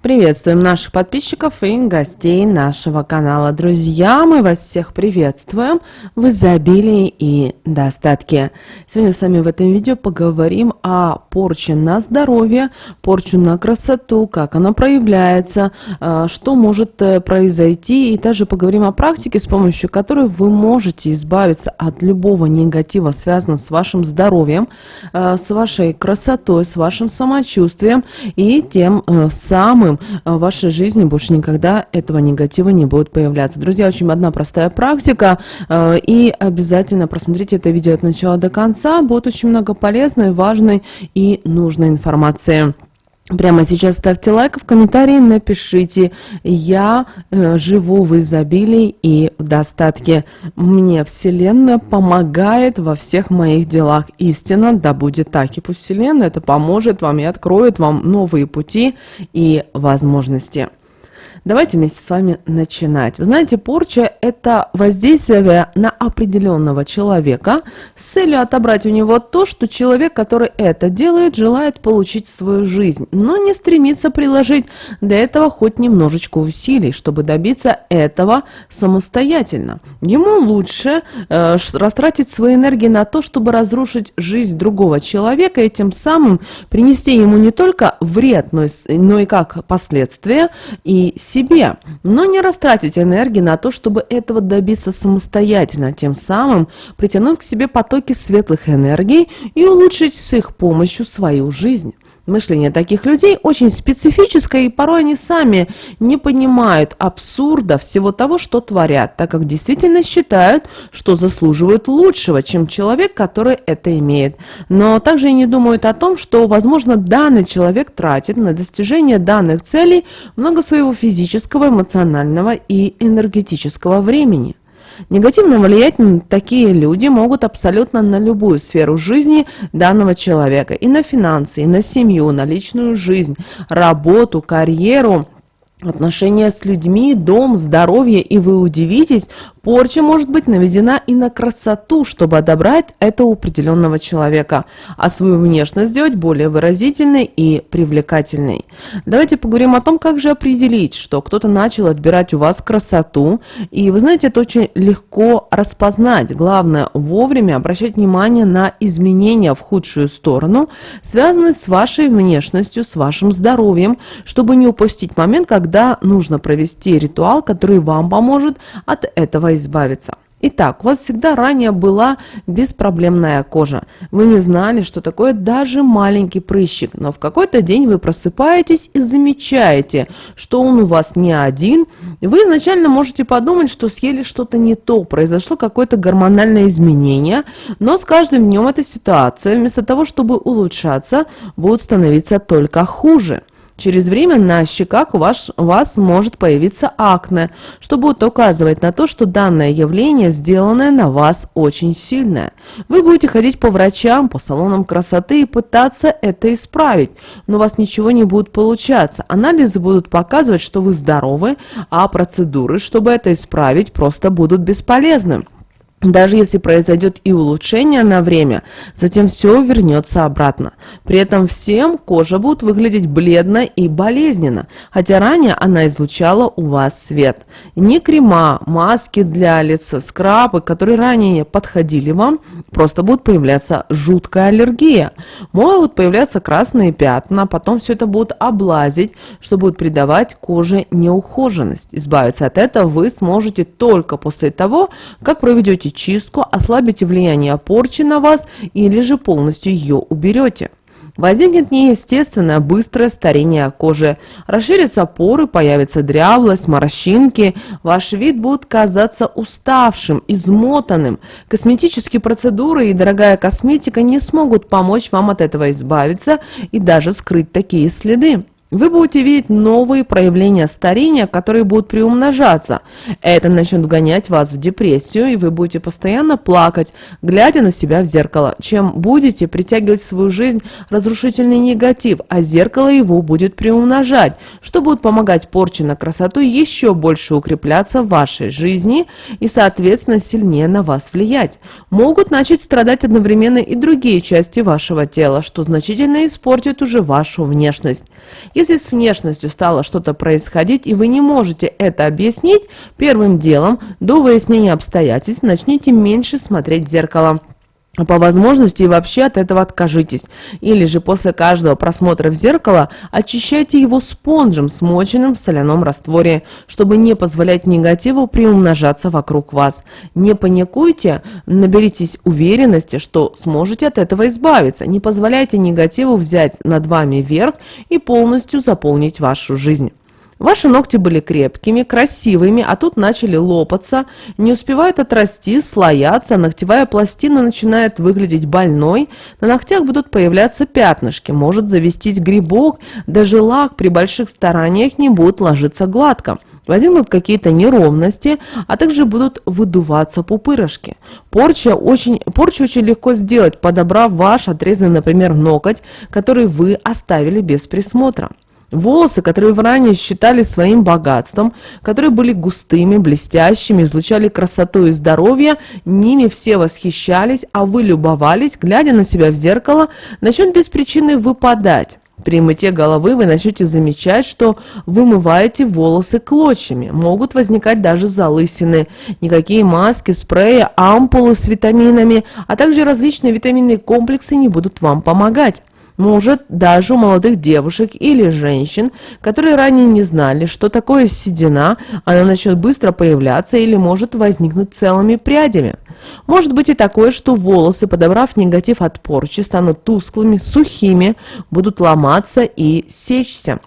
Приветствуем наших подписчиков и гостей нашего канала. Друзья, мы вас всех приветствуем в изобилии и достатке. Сегодня с вами в этом видео поговорим о порче на здоровье, порчу на красоту, как она проявляется, что может произойти. И также поговорим о практике, с помощью которой вы можете избавиться от любого негатива, связанного с вашим здоровьем, с вашей красотой, с вашим самочувствием и тем самым в вашей жизни больше никогда этого негатива не будет появляться. Друзья, очень одна простая практика, и обязательно просмотрите это видео от начала до конца. Будет очень много полезной, важной и нужной информации. Прямо сейчас ставьте лайк, в комментарии напишите: «Я живу в изобилии и в достатке. Мне Вселенная помогает во всех моих делах. Истина, да будет так». И пусть Вселенная это поможет вам и откроет вам новые пути и возможности. Давайте вместе с вами начинать. Вы знаете, порча – это воздействие на определенного человека с целью отобрать у него то, что человек, который это делает, желает получить в свою жизнь, но не стремится приложить для этого хоть немножечко усилий, чтобы добиться этого самостоятельно. Ему лучше растратить свои энергии на то, чтобы разрушить жизнь другого человека и тем самым принести ему не только вред, но и как последствия и себе, но не растратить энергии на то, чтобы этого добиться самостоятельно, тем самым притянуть к себе потоки светлых энергий и улучшить с их помощью свою жизнь. Мышление таких людей очень специфическое, и порой они сами не понимают абсурда всего того, что творят, так как действительно считают, что заслуживают лучшего, чем человек, который это имеет. Но также и не думают о том, что, возможно, данный человек тратит на достижение данных целей много своего физического, эмоционального и энергетического времени. Негативно влиять на такие люди могут абсолютно на любую сферу жизни данного человека. И на финансы, и на семью, на личную жизнь, работу, карьеру, отношения с людьми, дом, здоровье. И вы удивитесь, порча может быть наведена и на красоту, чтобы отобрать этого определенного человека, а свою внешность сделать более выразительной и привлекательной. Давайте поговорим о том, как же определить, что кто-то начал отбирать у вас красоту. И вы знаете, это очень легко распознать. Главное вовремя обращать внимание на изменения в худшую сторону, связанные с вашей внешностью, с вашим здоровьем, чтобы не упустить момент, когда нужно провести ритуал, который вам поможет от этого избавиться. Итак, у вас всегда ранее была беспроблемная кожа. Вы не знали, что такое даже маленький прыщик, но в какой-то день вы просыпаетесь и замечаете, что он у вас не один. Вы изначально можете подумать, что съели что-то не то, произошло какое-то гормональное изменение, но с каждым днем эта ситуация, вместо того, чтобы улучшаться, будет становиться только хуже. Через время на щеках у вас может появиться акне, что будет указывать на то, что данное явление, сделанное на вас, очень сильное. Вы будете ходить по врачам, по салонам красоты и пытаться это исправить, но у вас ничего не будет получаться. Анализы будут показывать, что вы здоровы, а процедуры, чтобы это исправить, просто будут бесполезны. Даже если произойдет и улучшение на время, затем все вернется обратно. При этом всем кожа будет выглядеть бледно и болезненно, хотя ранее она излучала у вас свет. Ни крема, маски для лица, скрабы, которые ранее подходили вам, просто будет появляться жуткая аллергия. Могут появляться красные пятна, потом все это будут облазить, что будет придавать коже неухоженность. Избавиться от этого вы сможете только после того, как проведете чистку, ослабите влияние порчи на вас или же полностью ее уберете. Возникнет неестественное быстрое старение кожи, расширятся поры, появится дряблость, морщинки, ваш вид будет казаться уставшим, измотанным. Косметические процедуры и дорогая косметика не смогут помочь вам от этого избавиться и даже скрыть такие следы. Вы будете видеть новые проявления старения, которые будут приумножаться. Это начнет вгонять вас в депрессию, и вы будете постоянно плакать, глядя на себя в зеркало. Чем будете притягивать в свою жизнь разрушительный негатив, а зеркало его будет приумножать, что будет помогать порче на красоту еще больше укрепляться в вашей жизни и, соответственно, сильнее на вас влиять. Могут начать страдать одновременно и другие части вашего тела, что значительно испортит уже вашу внешность. Если с внешностью стало что-то происходить, и вы не можете это объяснить, первым делом, до выяснения обстоятельств, начните меньше смотреть в зеркало. По возможности и вообще от этого откажитесь. Или же после каждого просмотра в зеркало очищайте его спонжем, смоченным в соляном растворе, чтобы не позволять негативу приумножаться вокруг вас. Не паникуйте, наберитесь уверенности, что сможете от этого избавиться. Не позволяйте негативу взять над вами верх и полностью заполнить вашу жизнь. Ваши ногти были крепкими, красивыми, а тут начали лопаться, не успевают отрасти, слояться, ногтевая пластина начинает выглядеть больной, на ногтях будут появляться пятнышки, может завестись грибок, даже лак при больших стараниях не будет ложиться гладко. Возникнут какие-то неровности, а также будут выдуваться пупырышки. Порчу очень легко сделать, подобрав ваш отрезанный, например, ноготь, который вы оставили без присмотра. Волосы, которые вы ранее считали своим богатством, которые были густыми, блестящими, излучали красоту и здоровье, ними все восхищались, а вы любовались, глядя на себя в зеркало, начнут без причины выпадать. При мытье головы вы начнете замечать, что вымываете волосы клочьями, могут возникать даже залысины. Никакие маски, спреи, ампулы с витаминами, а также различные витаминные комплексы не будут вам помогать. Может, даже у молодых девушек или женщин, которые ранее не знали, что такое седина, она начнет быстро появляться или может возникнуть целыми прядями. Может быть и такое, что волосы, подобрав негатив от порчи, станут тусклыми, сухими, будут ломаться и сечься.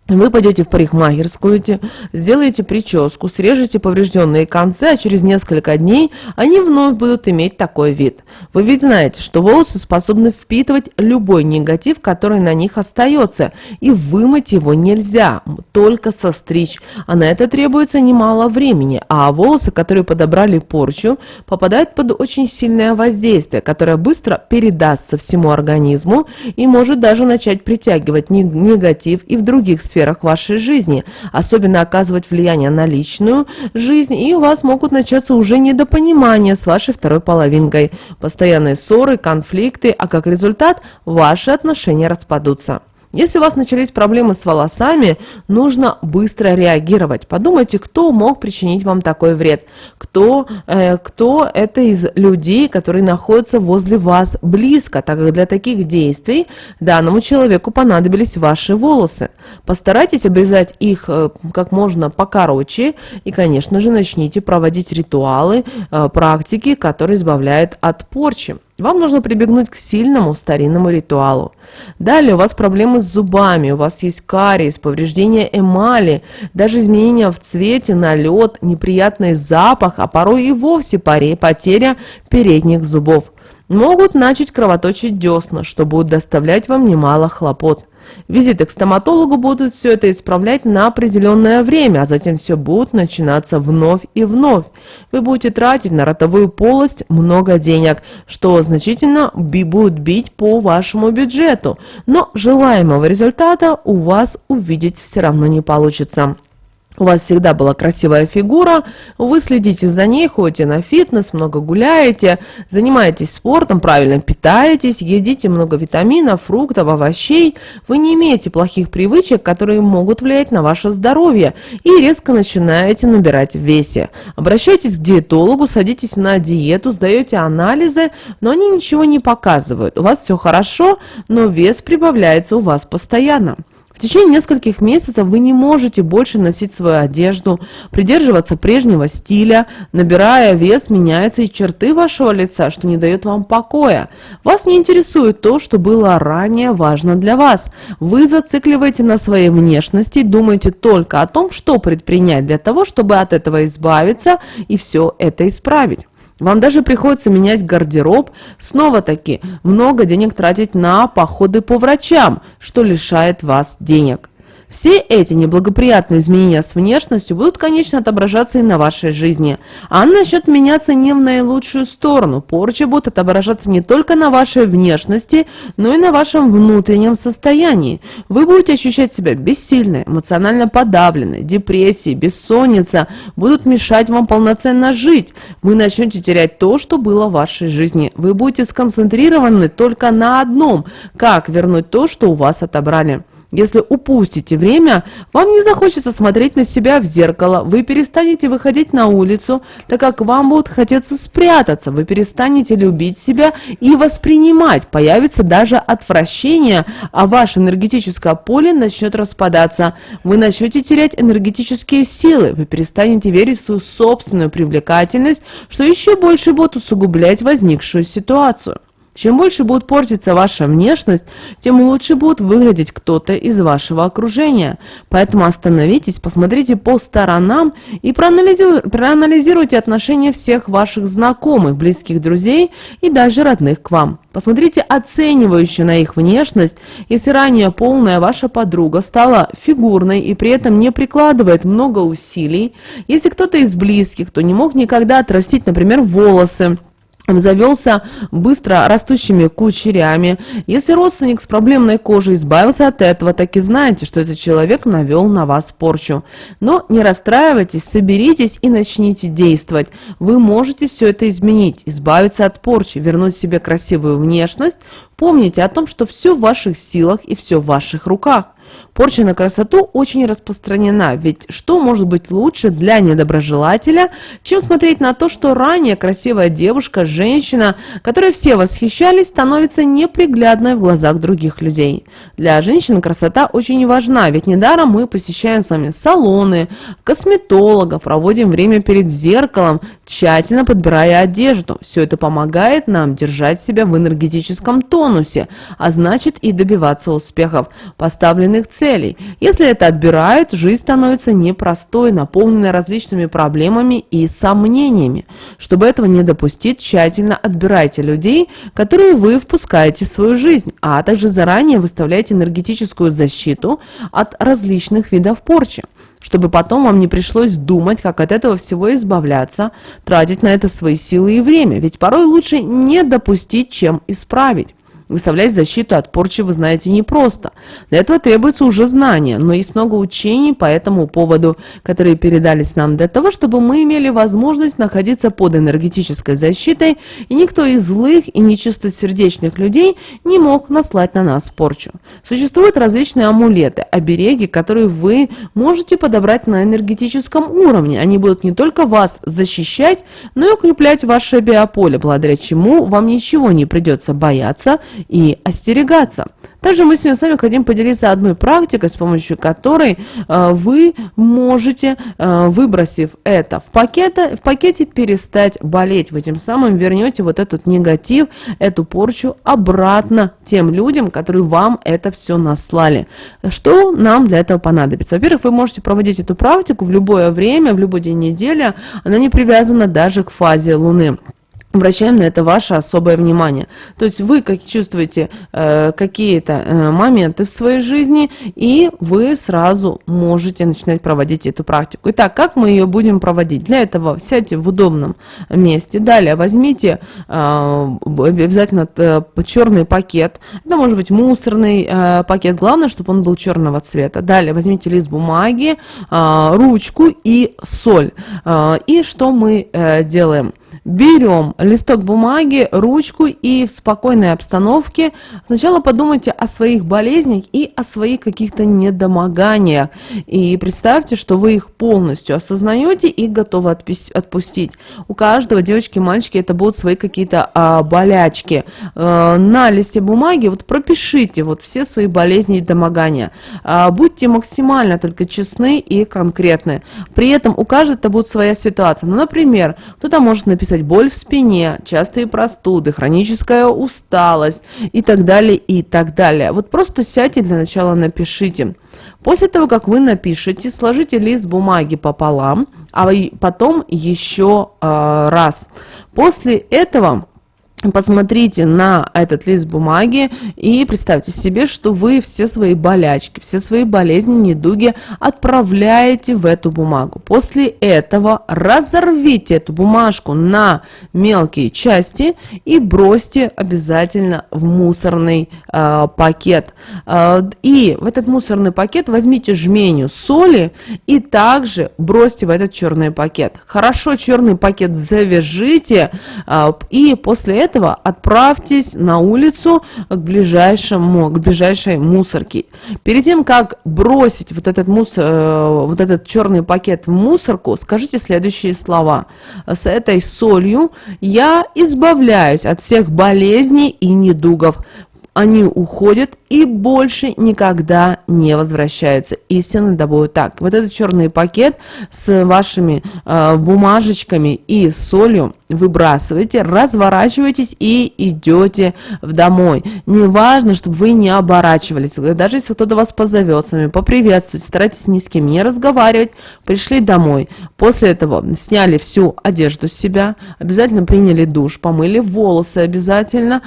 Вы пойдете в парикмахерскую, сделаете прическу, срежете поврежденные концы, а через несколько дней они вновь будут иметь такой вид. Вы ведь знаете, что волосы способны впитывать любой негатив, который на них остается, и вымыть его нельзя, только состричь, а на это требуется немало времени, а волосы, которые подобрали порчу, попадают под очень сильное воздействие, которое быстро передастся всему организму и может даже начать притягивать негатив и в других сферах вашей жизни, особенно оказывать влияние на личную жизнь, и у вас могут начаться уже недопонимания с вашей второй половинкой, постоянные ссоры, конфликты, а как результат ваши отношения распадутся. Если у вас начались проблемы с волосами, нужно быстро реагировать. Подумайте, кто мог причинить вам такой вред, кто это из людей, которые находятся возле вас близко, так как для таких действий данному человеку понадобились ваши волосы. Постарайтесь обрезать их как можно покороче и, конечно же, начните проводить ритуалы, практики, которые избавляют от порчи. Вам нужно прибегнуть к сильному старинному ритуалу. Далее у вас проблемы с зубами, у вас есть кариес, повреждение эмали, даже изменения в цвете, налет, неприятный запах, а порой и вовсе потеря передних зубов. Могут начать кровоточить десна, что будет доставлять вам немало хлопот. Визиты к стоматологу будут все это исправлять на определенное время, а затем все будет начинаться вновь и вновь. Вы будете тратить на ротовую полость много денег, что значительно будет бить по вашему бюджету, но желаемого результата у вас увидеть все равно не получится. У вас всегда была красивая фигура, вы следите за ней, ходите на фитнес, много гуляете, занимаетесь спортом, правильно питаетесь, едите много витаминов, фруктов, овощей. Вы не имеете плохих привычек, которые могут влиять на ваше здоровье, и резко начинаете набирать в весе. Обращайтесь к диетологу, садитесь на диету, сдаете анализы, но они ничего не показывают. У вас все хорошо, но вес прибавляется у вас постоянно. В течение нескольких месяцев вы не можете больше носить свою одежду, придерживаться прежнего стиля, набирая вес, меняются и черты вашего лица, что не дает вам покоя. Вас не интересует то, что было ранее важно для вас. Вы зацикливаете на своей внешности, думаете только о том, что предпринять для того, чтобы от этого избавиться и все это исправить. Вам даже приходится менять гардероб, снова-таки много денег тратить на походы по врачам, что лишает вас денег. Все эти неблагоприятные изменения с внешностью будут, конечно, отображаться и на вашей жизни. Она начнет меняться не в наилучшую сторону. Порча будет отображаться не только на вашей внешности, но и на вашем внутреннем состоянии. Вы будете ощущать себя бессильной, эмоционально подавленной, депрессии, бессонница будут мешать вам полноценно жить. Вы начнете терять то, что было в вашей жизни. Вы будете сконцентрированы только на одном – как вернуть то, что у вас отобрали. Если упустите время, вам не захочется смотреть на себя в зеркало, вы перестанете выходить на улицу, так как вам будет хотеться спрятаться, вы перестанете любить себя и воспринимать, появится даже отвращение, а ваше энергетическое поле начнет распадаться, вы начнете терять энергетические силы, вы перестанете верить в свою собственную привлекательность, что еще больше будет усугублять возникшую ситуацию. Чем больше будет портиться ваша внешность, тем лучше будет выглядеть кто-то из вашего окружения. Поэтому остановитесь, посмотрите по сторонам и проанализируйте отношения всех ваших знакомых, близких друзей и даже родных к вам. Посмотрите оценивающе на их внешность. Если ранее полная ваша подруга стала фигурной и при этом не прикладывает много усилий, если кто-то из близких, кто не мог никогда отрастить, например, волосы, обзавелся быстро растущими кучерями. Если родственник с проблемной кожей избавился от этого, так и знайте, что этот человек навел на вас порчу. Но не расстраивайтесь, соберитесь и начните действовать. Вы можете все это изменить, избавиться от порчи, вернуть себе красивую внешность. Помните о том, что все в ваших силах и все в ваших руках. Порча на красоту очень распространена, ведь что может быть лучше для недоброжелателя, чем смотреть на то, что ранее красивая девушка, женщина, которой все восхищались, становится неприглядной в глазах других людей. Для женщин красота очень важна, ведь недаром мы посещаем с вами салоны, косметологов, проводим время перед зеркалом, тщательно подбирая одежду. Все это помогает нам держать себя в энергетическом тонусе, а значит и добиваться успехов, поставленных целей. Если это отбирают, жизнь становится непростой, наполненной различными проблемами и сомнениями. Чтобы этого не допустить, тщательно отбирайте людей, которые вы впускаете в свою жизнь, а также заранее выставляйте энергетическую защиту от различных видов порчи, чтобы потом вам не пришлось думать, как от этого всего избавляться, тратить на это свои силы и время, ведь порой лучше не допустить, чем исправить. Выставлять защиту от порчи, вы знаете, непросто. Для этого требуется уже знание, но есть много учений по этому поводу, которые передались нам для того, чтобы мы имели возможность находиться под энергетической защитой, и никто из злых и нечистосердечных людей не мог наслать на нас порчу. Существуют различные амулеты, обереги, которые вы можете подобрать на энергетическом уровне. Они будут не только вас защищать, но и укреплять ваше биополе, благодаря чему вам ничего не придется бояться и остерегаться. Также мы сегодня с вами хотим поделиться одной практикой, с помощью которой вы можете, выбросив это в пакете, перестать болеть. Вы тем самым вернете вот этот негатив, эту порчу обратно тем людям, которые вам это все наслали. Что нам для этого понадобится? Во-первых, вы можете проводить эту практику в любое время, в любой день недели. Она не привязана даже к фазе Луны. Обращаем на это ваше особое внимание. То есть вы как чувствуете какие-то моменты в своей жизни, и вы сразу можете начинать проводить эту практику. Итак, как мы ее будем проводить? Для этого сядьте в удобном месте. Далее возьмите обязательно черный пакет. Это может быть мусорный пакет. Главное, чтобы он был черного цвета. Далее возьмите лист бумаги, ручку и соль. И что мы делаем? Берем листок бумаги, ручку и в спокойной обстановке сначала подумайте о своих болезнях и о своих каких-то недомоганиях. И представьте, что вы их полностью осознаете и готовы отпустить. У каждого, девочки и мальчики, это будут свои какие-то болячки. На листе бумаги вот пропишите вот все свои болезни и домогания. Будьте максимально только честны и конкретны. При этом у каждого это будет своя ситуация. Ну, например, кто-то может написать боль в спине, частые простуды, хроническая усталость и так далее, и так далее. Вот просто сядьте, для начала напишите. После того, как вы напишете, сложите лист бумаги пополам, а потом еще раз. После этого посмотрите на этот лист бумаги и представьте себе, что вы все свои болячки, все свои болезни, недуги отправляете в эту бумагу. После этого разорвите эту бумажку на мелкие части и бросьте обязательно в мусорный пакет. И в этот мусорный пакет возьмите жменю соли и также бросьте в этот черный пакет. Хорошо черный пакет завяжите, и после этого этого отправьтесь на улицу к ближайшей мусорке. Перед тем, как бросить вот этот черный пакет в мусорку, скажите следующие слова. С этой солью я избавляюсь от всех болезней и недугов. Они уходят и больше никогда не возвращаются. Истинно да будет так. Вот этот черный пакет с вашими бумажечками и солью выбрасываете, разворачиваетесь и идете домой. Не важно, чтобы вы не оборачивались. Даже если кто-то вас позовет с вами, поприветствовать, старайтесь ни с кем не разговаривать. Пришли домой. После этого сняли всю одежду с себя, обязательно приняли душ, помыли волосы обязательно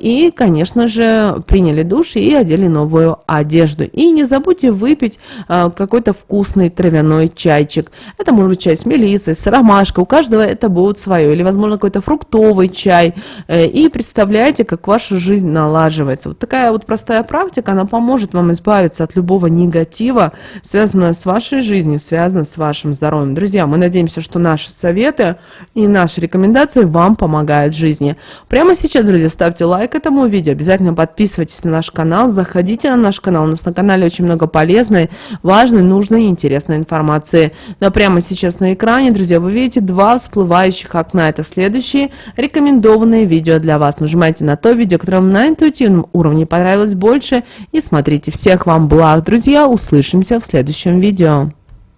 и, конечно же, приняли душ и одели новую одежду. И не забудьте выпить какой-то вкусный травяной чайчик. Это может быть чай с мелиссой, с ромашкой. У каждого это будет свое. Или, возможно, какой-то фруктовый чай. И представляете, как ваша жизнь налаживается. Вот такая вот простая практика, она поможет вам избавиться от любого негатива, связанного с вашей жизнью, связанного с вашим здоровьем. Друзья, мы надеемся, что наши советы и наши рекомендации вам помогают в жизни. Прямо сейчас, друзья, ставьте лайк этому видео. Обязательно подписывайтесь на наш канал, заходите на наш канал. У нас на канале очень много полезной, важной, нужной и интересной информации. Но прямо сейчас на экране, друзья, вы видите 2 всплывающих окна. Это следующие рекомендованные видео для вас. Нажимайте на то видео, которое вам на интуитивном уровне понравилось больше, и смотрите. Всех вам благ, друзья. Услышимся в следующем видео.